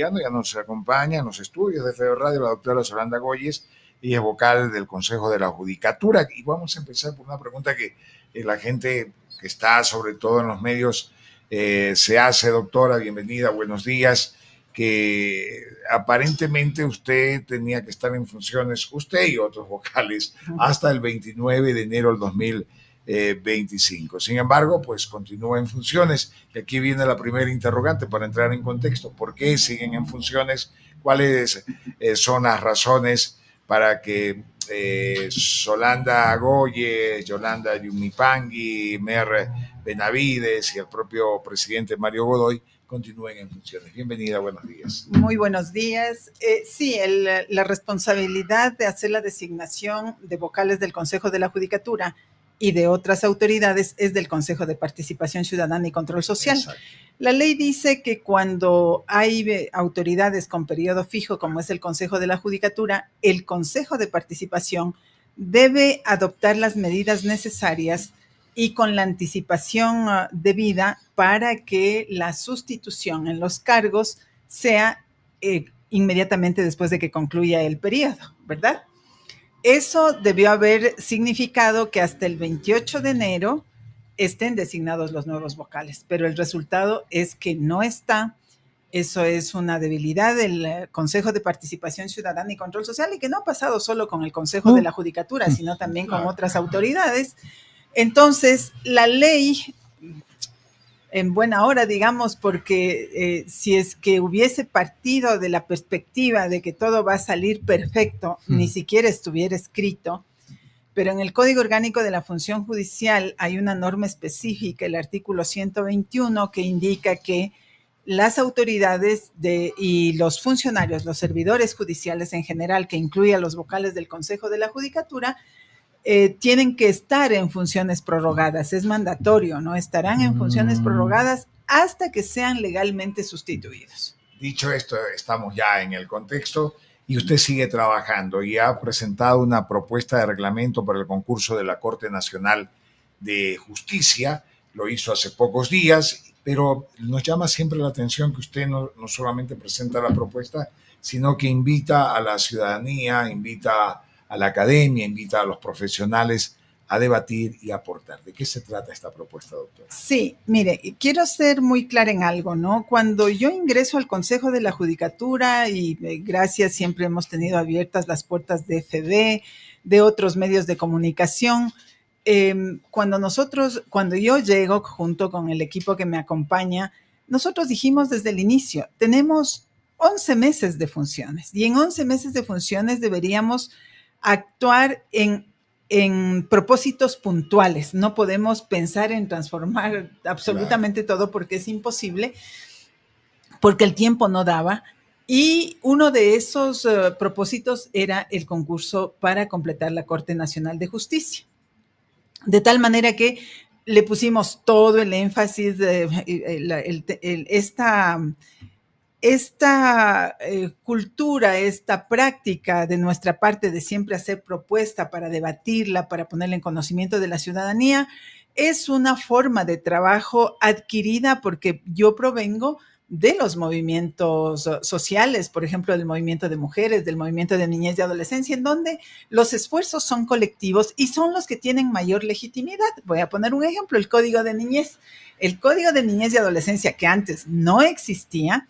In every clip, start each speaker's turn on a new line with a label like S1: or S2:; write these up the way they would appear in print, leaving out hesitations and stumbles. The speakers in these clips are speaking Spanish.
S1: Ya nos acompaña en los estudios de Feo Radio la doctora Yolanda Goyes, ella es vocal del Consejo de la Judicatura. Y vamos a empezar por una pregunta que la gente que está sobre todo en los medios se hace. Doctora, bienvenida, buenos días. Que aparentemente usted tenía que estar en funciones, usted y otros vocales, hasta el 29 de enero del 2025. Sin embargo, pues continúa en funciones. Y aquí viene la primera interrogante para entrar en contexto. ¿Por qué siguen en funciones? ¿Cuáles son las razones para que Yolanda Goyes, Yolanda Yumipangui, Mer Benavides y el propio presidente Mario Godoy continúen en funciones? Bienvenida, buenos días.
S2: Muy buenos días. Sí, la responsabilidad de hacer la designación de vocales del Consejo de la Judicatura y de otras autoridades es del Consejo de Participación Ciudadana y Control Social. Exacto. La ley dice que cuando hay autoridades con periodo fijo, como es el Consejo de la Judicatura, el Consejo de Participación debe adoptar las medidas necesarias y con la anticipación debida para que la sustitución en los cargos sea inmediatamente después de que concluya el periodo, ¿verdad? Eso debió haber significado que hasta el 28 de enero estén designados los nuevos vocales, pero el resultado es que no está. Eso es una debilidad del Consejo de Participación Ciudadana y Control Social, y que no ha pasado solo con el Consejo de la Judicatura, sino también con otras autoridades. Entonces, la ley, en buena hora, digamos, porque si es que hubiese partido de la perspectiva de que todo va a salir perfecto, ni siquiera estuviera escrito, pero en el Código Orgánico de la Función Judicial hay una norma específica, el artículo 121, que indica que las autoridades y los funcionarios, los servidores judiciales en general, que incluye a los vocales del Consejo de la Judicatura, tienen que estar en funciones prorrogadas, es mandatorio, ¿no? Estarán en funciones prorrogadas hasta que sean legalmente sustituidos.
S1: Dicho esto, estamos ya en el contexto y usted sigue trabajando y ha presentado una propuesta de reglamento para el concurso de la Corte Nacional de Justicia, lo hizo hace pocos días, pero nos llama siempre la atención que usted no solamente presenta la propuesta, sino que invita a la ciudadanía, invita a la academia, invita a los profesionales a debatir y aportar. ¿De qué se trata esta propuesta, doctora?
S2: Sí, mire, quiero ser muy clara en algo, ¿no? Cuando yo ingreso al Consejo de la Judicatura, y gracias, siempre hemos tenido abiertas las puertas de FB, de otros medios de comunicación, cuando yo llego junto con el equipo que me acompaña, nosotros dijimos desde el inicio, tenemos 11 meses de funciones, y en 11 meses de funciones deberíamos actuar en propósitos puntuales. No podemos pensar en transformar absolutamente todo, porque es imposible, porque el tiempo no daba. Y uno de esos propósitos era el concurso para completar la Corte Nacional de Justicia. De tal manera que le pusimos todo el énfasis de esta cultura, esta práctica de nuestra parte de siempre hacer propuesta para debatirla, para ponerla en conocimiento de la ciudadanía, es una forma de trabajo adquirida porque yo provengo de los movimientos sociales, por ejemplo, del movimiento de mujeres, del movimiento de niñez y adolescencia, en donde los esfuerzos son colectivos y son los que tienen mayor legitimidad. Voy a poner un ejemplo, el Código de Niñez. El Código de Niñez y Adolescencia, que antes no existía,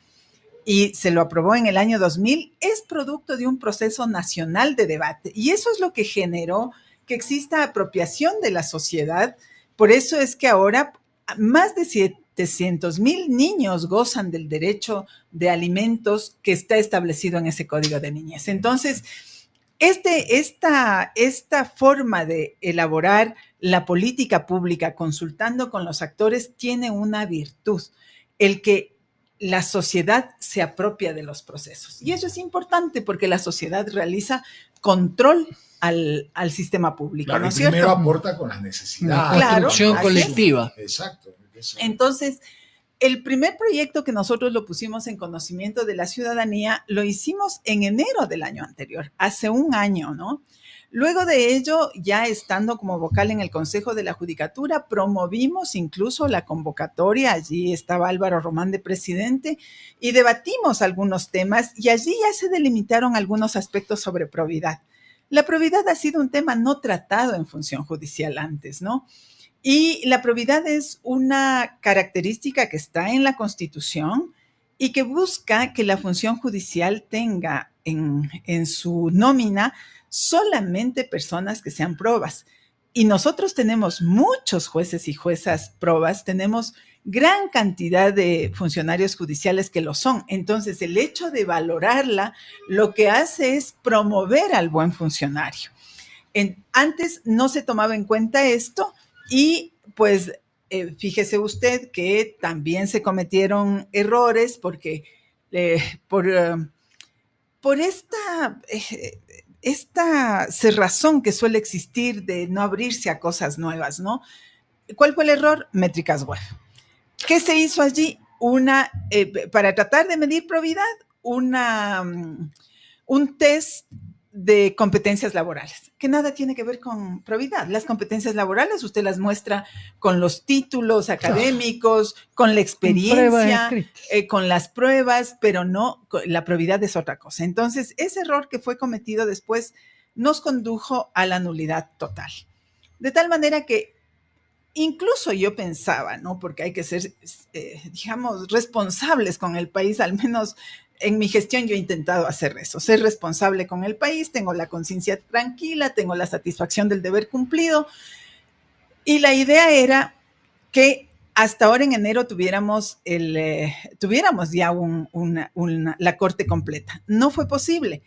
S2: y se lo aprobó en el año 2000, es producto de un proceso nacional de debate. Y eso es lo que generó que exista apropiación de la sociedad. Por eso es que ahora más de 700,000 niños gozan del derecho de alimentos que está establecido en ese Código de Niñez. Entonces, esta forma de elaborar la política pública consultando con los actores tiene una virtud, el que la sociedad se apropia de los procesos. Y eso es importante porque la sociedad realiza control al sistema público.
S1: Claro,
S2: ¿no es
S1: primero
S2: cierto?
S1: Aporta con las necesidades.
S3: Una construcción colectiva.
S1: Exacto.
S2: Entonces, el primer proyecto que nosotros lo pusimos en conocimiento de la ciudadanía, lo hicimos en enero del año anterior, hace un año, ¿no? Luego de ello, ya estando como vocal en el Consejo de la Judicatura, promovimos incluso la convocatoria. Allí estaba Álvaro Román de presidente y debatimos algunos temas y allí ya se delimitaron algunos aspectos sobre probidad. La probidad ha sido un tema no tratado en función judicial antes, ¿no? Y la probidad es una característica que está en la Constitución y que busca que la función judicial tenga en su nómina solamente personas que sean probas. Y nosotros tenemos muchos jueces y juezas probas, tenemos gran cantidad de funcionarios judiciales que lo son. Entonces, el hecho de valorarla lo que hace es promover al buen funcionario. Antes no se tomaba en cuenta esto y pues fíjese usted que también se cometieron errores porque por, por esta cerrazón que suele existir de no abrirse a cosas nuevas, ¿no? ¿Cuál fue el error? Métricas web. ¿Qué se hizo allí? Para tratar de medir probidad, un test de competencias laborales, que nada tiene que ver con probidad. Las competencias laborales usted las muestra con los títulos académicos, con la experiencia, con las pruebas, pero no, la probidad es otra cosa. Entonces, ese error que fue cometido después nos condujo a la nulidad total. De tal manera que incluso yo pensaba, ¿no? Porque hay que ser, digamos, responsables con el país, al menos en mi gestión yo he intentado hacer eso, ser responsable con el país, tengo la conciencia tranquila, tengo la satisfacción del deber cumplido. Y la idea era que hasta ahora en enero tuviéramos ya la corte completa. No fue posible.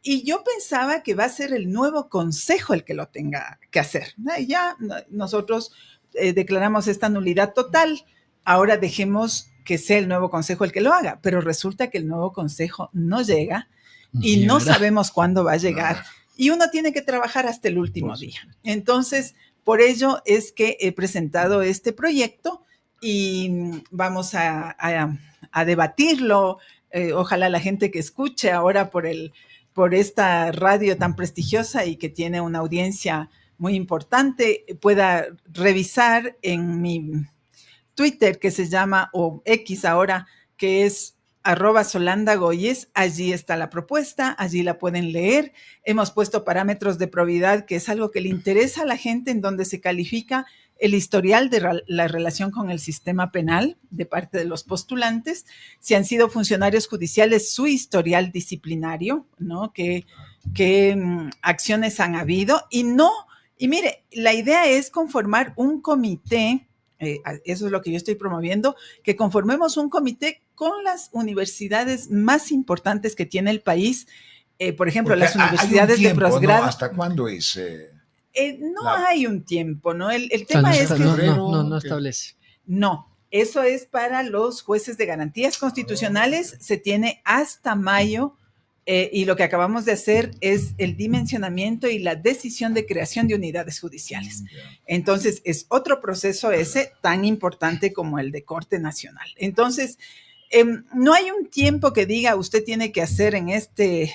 S2: Y yo pensaba que va a ser el nuevo consejo el que lo tenga que hacer. Ya nosotros declaramos esta nulidad total, ahora dejemos que sea el nuevo consejo el que lo haga, pero resulta que el nuevo consejo no llega y no sabemos cuándo va a llegar y uno tiene que trabajar hasta el último día. Entonces, por ello es que he presentado este proyecto y vamos a debatirlo. Ojalá la gente que escuche ahora por esta radio tan prestigiosa y que tiene una audiencia muy importante pueda revisar en mi Twitter que se llama, o X ahora, que es @SolandaGoyes. Allí está la propuesta, allí la pueden leer. Hemos puesto parámetros de probidad, que es algo que le interesa a la gente, en donde se califica el historial de la relación con el sistema penal de parte de los postulantes, si han sido funcionarios judiciales, su historial disciplinario, ¿no? ¿Qué acciones han habido? Y mire, la idea es conformar un comité, eso es lo que yo estoy promoviendo, que conformemos un comité con las universidades más importantes que tiene el país, por ejemplo, porque las universidades de posgrado.
S1: ¿No? ¿Hasta cuándo es?
S2: Hay un tiempo, ¿no? El tema es que...
S3: No establece.
S2: No, eso es para los jueces de garantías constitucionales, se tiene hasta mayo. Y lo que acabamos de hacer es el dimensionamiento y la decisión de creación de unidades judiciales. Entonces, es otro proceso ese tan importante como el de Corte Nacional. Entonces, no hay un tiempo que diga usted tiene que hacer en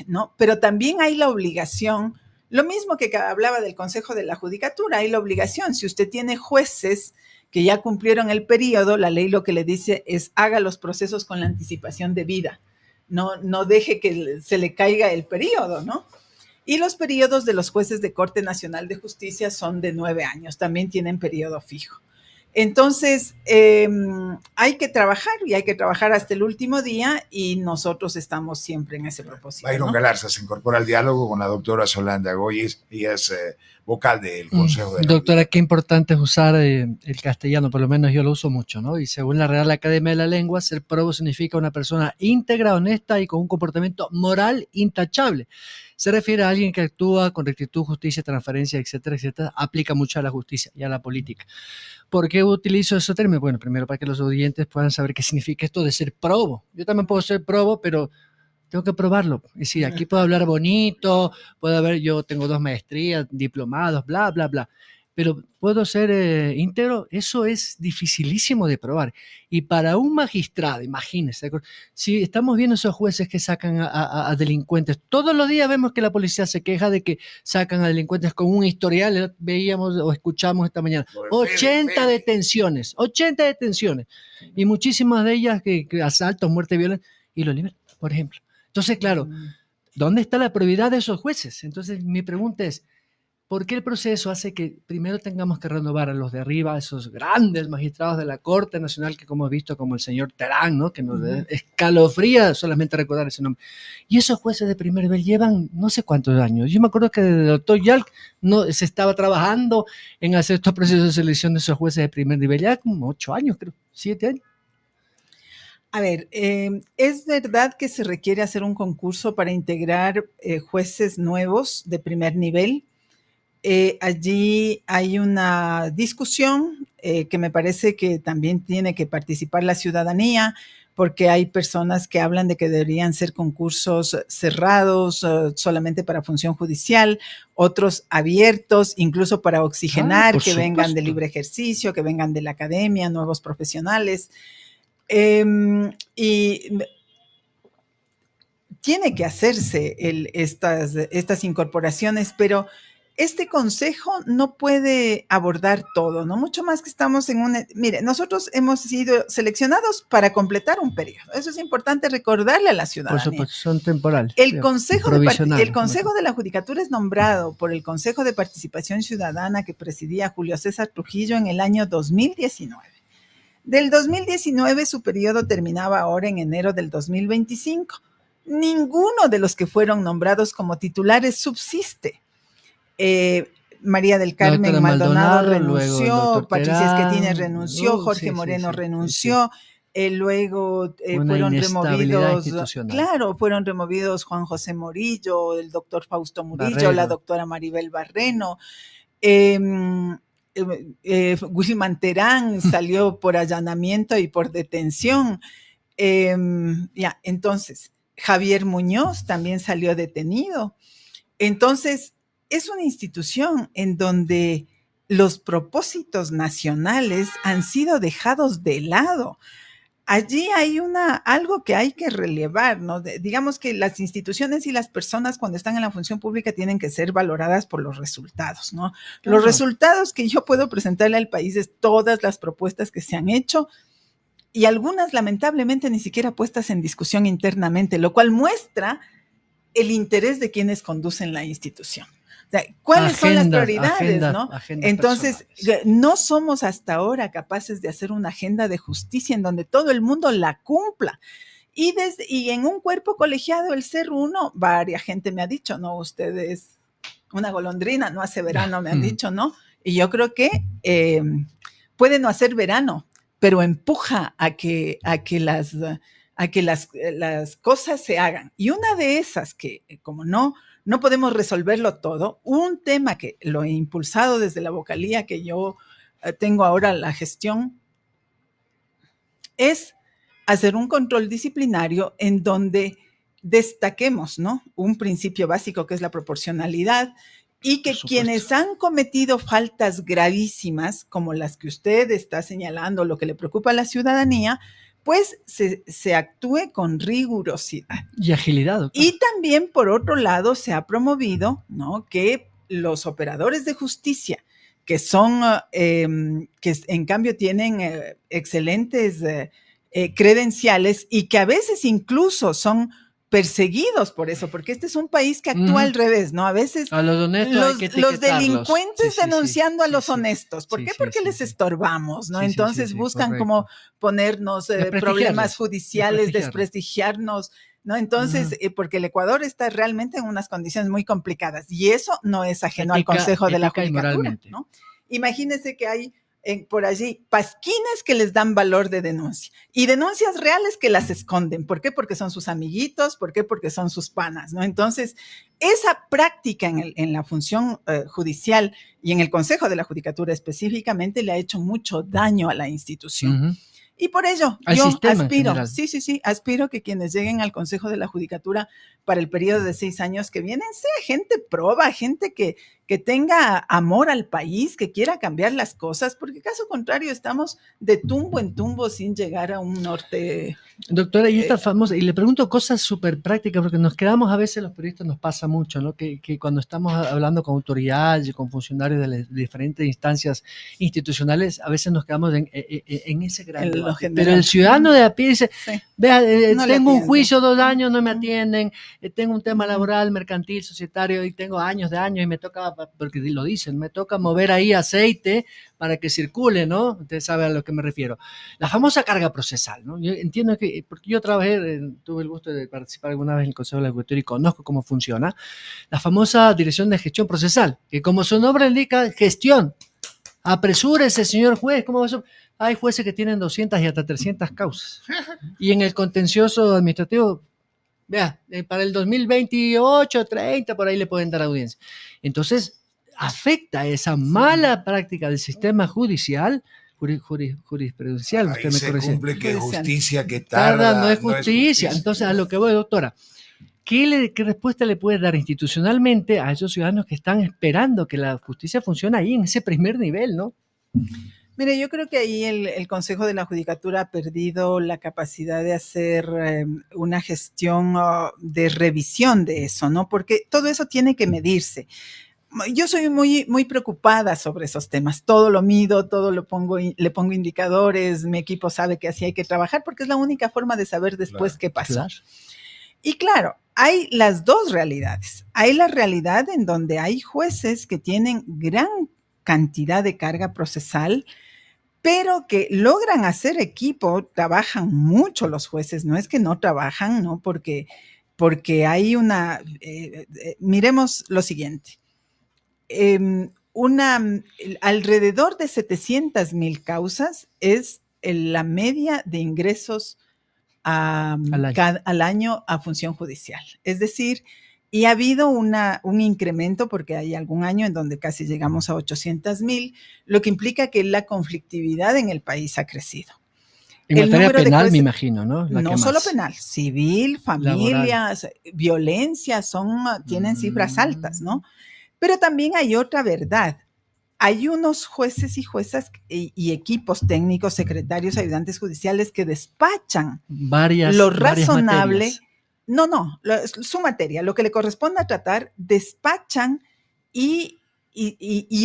S2: ¿no? Pero también hay la obligación, lo mismo que hablaba del Consejo de la Judicatura, hay la obligación, si usted tiene jueces que ya cumplieron el periodo, la ley lo que le dice es haga los procesos con la anticipación debida. No deje que se le caiga el periodo, ¿no? Y los periodos de los jueces de Corte Nacional de Justicia son de 9 años, también tienen periodo fijo. Entonces, hay que trabajar y hay que trabajar hasta el último día y nosotros estamos siempre en ese propósito.
S1: Byron, ¿no? Galarza se incorpora al diálogo con la doctora Solanda Goyes, ella es vocal del Consejo de la
S3: Doctora, qué importante es usar el castellano, por lo menos yo lo uso mucho, ¿no? Y según la Real Academia de la Lengua, ser probo significa una persona íntegra, honesta y con un comportamiento moral intachable. Se refiere a alguien que actúa con rectitud, justicia, transparencia, etcétera, etcétera. Aplica mucho a la justicia y a la política. ¿Por qué utilizo ese término? Bueno, primero para que los oyentes puedan saber qué significa esto de ser probo. Yo también puedo ser probo, pero tengo que probarlo. Es decir, aquí puedo hablar bonito, yo tengo 2 maestrías, diplomados, bla, bla, bla. pero puedo ser íntegro, eso es dificilísimo de probar. Y para un magistrado, imagínese, si estamos viendo esos jueces que sacan a delincuentes, todos los días vemos que la policía se queja de que sacan a delincuentes con un historial, veíamos o escuchamos esta mañana, 80 detenciones, 80 detenciones, y muchísimas de ellas que asaltos, muerte violenta, y lo liberan, por ejemplo. Entonces, claro, ¿dónde está la probidad de esos jueces? Entonces, mi pregunta es, ¿por qué el proceso hace que primero tengamos que renovar a los de arriba, esos grandes magistrados de la Corte Nacional que como hemos visto, como el señor Terán, ¿no? Que nos escalofría solamente recordar ese nombre? Y esos jueces de primer nivel llevan no sé cuántos años. Yo me acuerdo que el doctor Yalc no, se estaba trabajando en hacer estos procesos de selección de esos jueces de primer nivel, ya como 8 años, creo, 7 años.
S2: A ver, es verdad que se requiere hacer un concurso para integrar jueces nuevos de primer nivel. Allí hay una discusión que me parece que también tiene que participar la ciudadanía, porque hay personas que hablan de que deberían ser concursos cerrados solamente para función judicial, otros abiertos, incluso para oxigenar, que vengan de libre ejercicio, que vengan de la academia, nuevos profesionales. Y tiene que hacerse estas incorporaciones, pero este consejo no puede abordar todo, ¿no? Mucho más que estamos en un... Mire, nosotros hemos sido seleccionados para completar un periodo. Eso es importante recordarle a la ciudadanía.
S3: Por supuesto, son temporales.
S2: El Consejo de la Judicatura es nombrado por el Consejo de Participación Ciudadana que presidía Julio César Trujillo en el año 2019. Del 2019 su periodo terminaba ahora en enero del 2025. Ninguno de los que fueron nombrados como titulares subsiste. María del Carmen Maldonado renunció, Patricia Schettini renunció, Jorge Moreno renunció, luego fueron removidos, fueron removidos Juan José Morillo, el doctor Fausto Murillo, la doctora Maribel Barreno, Wilman Terán salió por allanamiento y por detención. Entonces, Javier Muñoz también salió detenido. Entonces, es una institución en donde los propósitos nacionales han sido dejados de lado. Allí hay algo que hay que relevar, ¿no? Digamos que las instituciones y las personas cuando están en la función pública tienen que ser valoradas por los resultados, ¿no? Los resultados que yo puedo presentarle al país es todas las propuestas que se han hecho y algunas lamentablemente ni siquiera puestas en discusión internamente, lo cual muestra el interés de quienes conducen la institución. O sea, ¿cuáles son las prioridades, no? Entonces, no somos hasta ahora capaces de hacer una agenda de justicia en donde todo el mundo la cumpla. Y en un cuerpo colegiado, el ser uno, varia gente me ha dicho, no, usted es una golondrina, no hace verano, me han dicho, ¿no? Y yo creo que puede no hacer verano, pero empuja a que las cosas se hagan. Y una de esas que, como no podemos resolverlo todo, un tema que lo he impulsado desde la vocalía que yo tengo ahora la gestión, es hacer un control disciplinario en donde destaquemos, ¿no? Un principio básico que es la proporcionalidad y que quienes han cometido faltas gravísimas, como las que usted está señalando, lo que le preocupa a la ciudadanía, pues se actúe con rigurosidad.
S3: Y agilidad. Doctor.
S2: Y también, por otro lado, se ha promovido, ¿no?, que los operadores de justicia, que son, que en cambio tienen excelentes credenciales y que a veces incluso son perseguidos por eso, porque este es un país que actúa al revés, ¿no? A veces
S3: a los honestos
S2: los delincuentes denunciando a los honestos. ¿Por qué? Porque les estorbamos, ¿no? Entonces buscan como ponernos problemas judiciales, desprestigiarnos, ¿no? Entonces, porque el Ecuador está realmente en unas condiciones muy complicadas y eso no es ajeno al Consejo de la Judicatura, ¿no? Imagínense que hay por allí pasquines que les dan valor de denuncia y denuncias reales que las esconden. ¿Por qué? Porque son sus amiguitos, ¿por qué? Porque son sus panas, ¿no? Entonces, esa práctica en la función judicial y en el Consejo de la Judicatura específicamente le ha hecho mucho daño a la institución. Y por ello, yo aspiro, aspiro que quienes lleguen al Consejo de la Judicatura para el periodo de 6 años que vienen sea gente proba, gente que que tenga amor al país, que quiera cambiar las cosas, porque caso contrario estamos de tumbo en tumbo sin llegar a un norte.
S3: Doctora, y esta famosa, y le pregunto cosas súper prácticas, porque nos quedamos a veces, los periodistas nos pasa mucho, ¿no? Que cuando estamos hablando con autoridades y con funcionarios de las diferentes instancias institucionales, a veces nos quedamos en ese gran debate. Pero el ciudadano de a pie dice, sí, vea, no tengo un juicio 2 años, no me atienden, tengo un tema laboral, mercantil, societario, y tengo años y me toca, porque lo dicen, me toca mover ahí aceite para que circule, ¿no? Usted sabe a lo que me refiero. La famosa carga procesal, ¿no? Yo entiendo que, porque yo tuve el gusto de participar alguna vez en el Consejo de la Judicatura y conozco cómo funciona, la famosa Dirección de Gestión Procesal, que como su nombre indica, gestión. Apresúrese, señor juez, ¿cómo va eso? Hay jueces que tienen 200 y hasta 300 causas. Y en el contencioso administrativo, vea, para el 2028, 30, por ahí le pueden dar audiencia. Entonces, afecta esa mala práctica del sistema judicial, jurisprudencial.
S1: Ahí se cumple que justicia que tarda
S3: no es justicia. Entonces, a lo que voy, doctora, ¿qué respuesta le puede dar institucionalmente a esos ciudadanos que están esperando que la justicia funcione ahí en ese primer nivel, ¿no?
S2: Mire, yo creo que ahí el Consejo de la Judicatura ha perdido la capacidad de hacer una gestión de revisión de eso, ¿no? Porque todo eso tiene que medirse. Yo soy muy preocupada sobre esos temas. Todo lo mido, todo le pongo indicadores. Mi equipo sabe que así hay que trabajar porque es la única forma de saber después qué pasó. Claro. Y claro, hay las dos realidades. Hay la realidad en donde hay jueces que tienen gran cantidad de carga procesal, pero que logran hacer equipo, trabajan mucho los jueces, no es que no trabajan, ¿no? Porque hay miremos lo siguiente. Alrededor de 700,000 causas es la media de ingresos al año a función judicial. Es decir, y ha habido un incremento porque hay algún año en donde casi llegamos a 800,000, lo que implica que la conflictividad en el país ha crecido.
S3: En materia penal, me imagino, ¿no?
S2: No solo penal, civil, familias, violencia, tienen cifras altas, ¿no? Pero también hay otra verdad. Hay unos jueces y juezas y equipos técnicos, secretarios, ayudantes judiciales que despachan lo razonable. Su materia, lo que le corresponde tratar, despachan y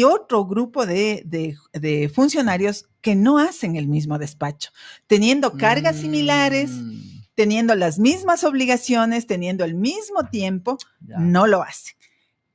S2: otro grupo de funcionarios que no hacen el mismo despacho, teniendo cargas similares, teniendo las mismas obligaciones, teniendo el mismo tiempo, no lo hacen.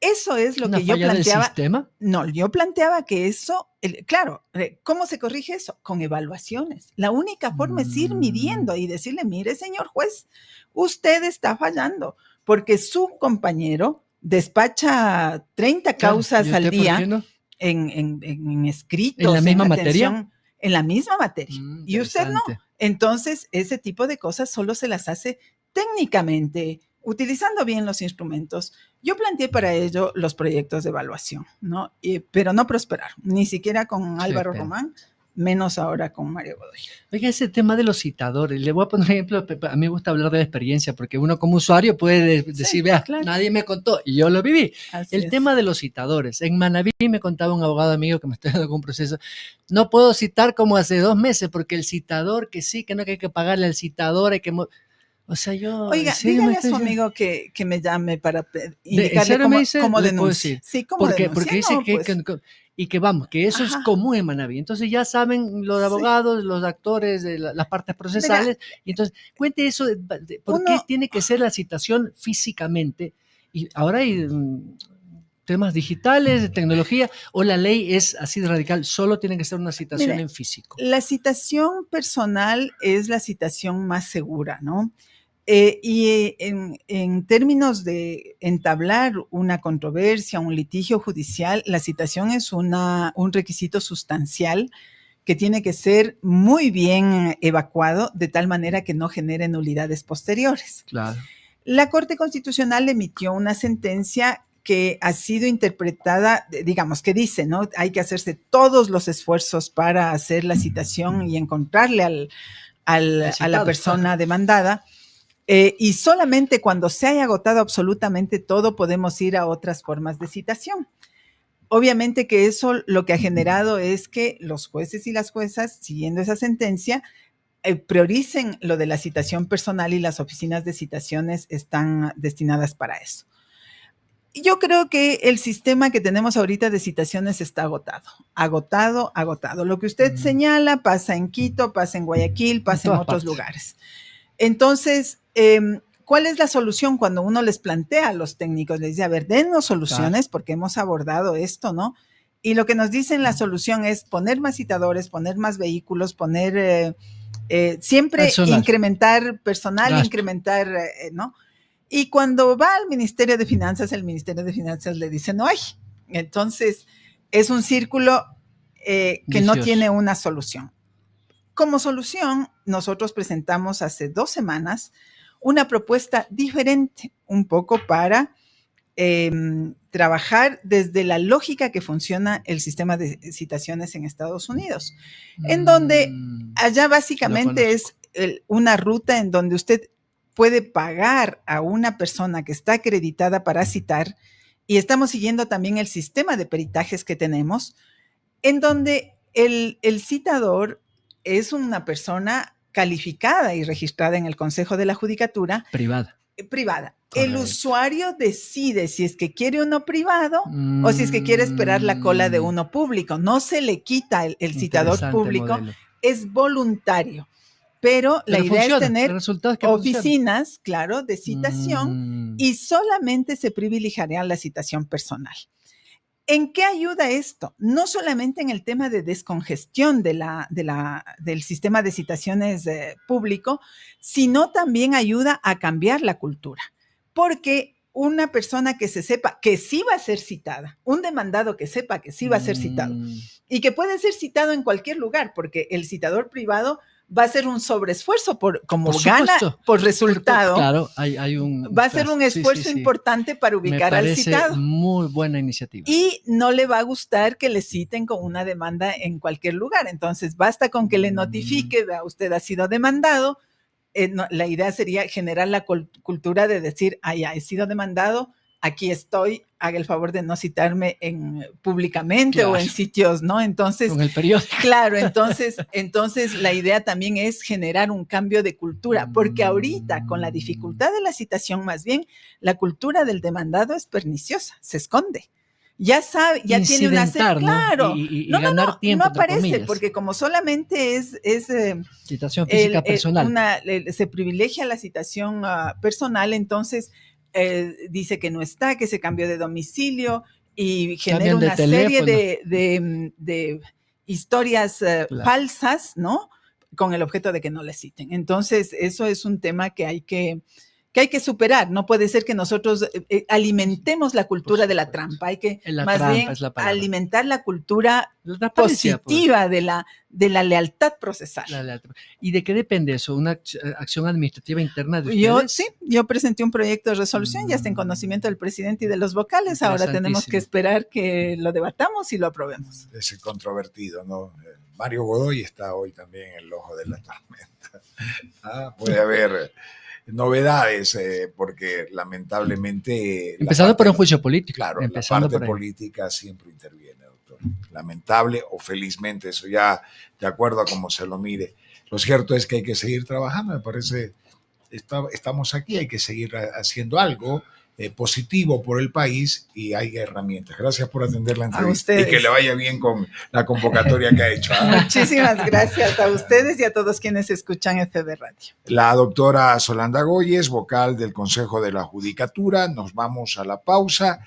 S2: Eso es lo que yo planteaba.
S3: ¿Del sistema?
S2: No, yo planteaba que eso, claro, ¿cómo se corrige eso? Con evaluaciones. La única forma es ir midiendo y decirle, mire, señor juez, usted está fallando porque su compañero despacha 30 causas al día en escritos.
S3: ¿En la misma materia?
S2: En la misma materia. Y usted no. Entonces, ese tipo de cosas solo se las hace técnicamente, utilizando bien los instrumentos. Yo planteé para ello los proyectos de evaluación, ¿no? Pero no prosperaron, ni siquiera con Álvaro Román, menos ahora con Mario Godoy.
S3: Oiga, ese tema de los citadores, le voy a poner un ejemplo, a mí me gusta hablar de la experiencia, porque uno como usuario puede decir, vea, claro, nadie me contó, y yo lo viví. El tema de los citadores, en Manabí me contaba un abogado amigo que me está dando un proceso, no puedo citar como hace 2 meses, porque el citador, que sí, que no, que hay que pagarle al citador, hay que... O sea, yo...
S2: Oiga, dígale a su amigo que me llame para indicarle cómo denunciar.
S3: Sí, cómo denunciar. Porque dice que eso es común en Manabí. Entonces ya saben los abogados, los actores, las partes procesales. Mira, y entonces, cuente eso, ¿por qué tiene que ser la citación físicamente? Y ahora hay temas digitales, de tecnología, o la ley es así de radical, solo tiene que ser una citación en físico.
S2: La citación personal es la citación más segura, ¿no? Y en términos de entablar una controversia, un litigio judicial, la citación es un requisito sustancial que tiene que ser muy bien evacuado de tal manera que no genere nulidades posteriores.
S3: Claro.
S2: La Corte Constitucional emitió una sentencia que ha sido interpretada, digamos, que dice, ¿no? Hay que hacerse todos los esfuerzos para hacer la citación y encontrarle a la persona demandada. Y solamente cuando se haya agotado absolutamente todo podemos ir a otras formas de citación. obviamente que eso lo que ha generado es que los jueces y las juezas, siguiendo esa sentencia, prioricen lo de la citación personal y las oficinas de citaciones están destinadas para eso. Yo creo que el sistema que tenemos ahorita de citaciones está agotado. Lo que usted señala pasa en Quito, pasa en Guayaquil, pasa en otros lugares. Entonces, ¿cuál es la solución cuando uno les plantea a los técnicos? Les dice, a ver, dennos soluciones porque hemos abordado esto, ¿no? Y lo que nos dicen la solución es poner más citadores, poner más vehículos, poner siempre incrementar personal, incrementar, ¿no? Y cuando va al Ministerio de Finanzas, el Ministerio de Finanzas le dice no hay. Entonces, es un círculo que no tiene una solución. Como solución, nosotros presentamos hace 2 semanas una propuesta diferente, un poco para trabajar desde la lógica que funciona el sistema de citaciones en Estados Unidos, en donde allá básicamente es una ruta en donde usted puede pagar a una persona que está acreditada para citar, y estamos siguiendo también el sistema de peritajes que tenemos, en donde el citador es una persona calificada y registrada en el Consejo de la Judicatura. Privada. Correcto. El usuario decide si es que quiere uno privado o si es que quiere esperar la cola de uno público. No se le quita el citador público, modelo. Es voluntario. Pero la idea funciona, es tener oficinas, funciona. Claro, de citación y solamente se privilegiaría la citación personal. ¿En qué ayuda esto? No solamente en el tema de descongestión del sistema de citaciones público, sino también ayuda a cambiar la cultura. Porque una persona que se sepa que sí va a ser citada, un demandado que sepa que sí va a ser citado y que puede ser citado en cualquier lugar, porque el citador privado va a ser un sobreesfuerzo como gana por resultado. Claro, va a ser un esfuerzo importante para ubicar al citado.
S3: Muy buena iniciativa.
S2: Y no le va a gustar que le citen con una demanda en cualquier lugar. Entonces, basta con que le notifique, usted ha sido demandado. La idea sería generar la cultura de decir, ya he sido demandado, aquí estoy, haga el favor de no citarme públicamente o en sitios, ¿no? Entonces,
S3: con el periódico.
S2: Claro, entonces la idea también es generar un cambio de cultura, porque ahorita con la dificultad de la citación, más bien, la cultura del demandado es perniciosa, se esconde. Ya sabe, ya tiene una serie, claro,
S3: y ganar tiempo,
S2: no aparece, porque como solamente es
S3: citación física personal,
S2: se privilegia la citación personal, entonces dice que no está, que se cambió de domicilio y genera una serie de historias falsas, ¿no? Con el objeto de que no le citen. Entonces, eso es un tema que hay que superar. No puede ser que nosotros alimentemos la cultura de la trampa. Hay que más bien alimentar la cultura positiva de la lealtad procesal.
S3: ¿Y de qué depende eso? ¿Una acción administrativa interna de ustedes?
S2: Yo presenté un proyecto de resolución, ya está en conocimiento del presidente y de los vocales. Ahora tenemos que esperar que lo debatamos y lo aprobemos.
S1: Es controvertido, ¿no? Mario Godoy está hoy también en el ojo de la tormenta. Puede haber novedades, porque lamentablemente...
S3: Empezando por un juicio político.
S1: Claro, la parte política siempre interviene, doctor. Lamentable o felizmente, eso ya de acuerdo a cómo se lo mire. Lo cierto es que hay que seguir trabajando, me parece, estamos aquí, hay que seguir haciendo algo positivo por el país y hay herramientas. Gracias por atender la entrevista y que le vaya bien con la convocatoria que ha hecho.
S2: Muchísimas gracias a ustedes y a todos quienes escuchan FB Radio.
S1: La doctora Solanda Goyes, vocal del Consejo de la Judicatura. Nos vamos a la pausa.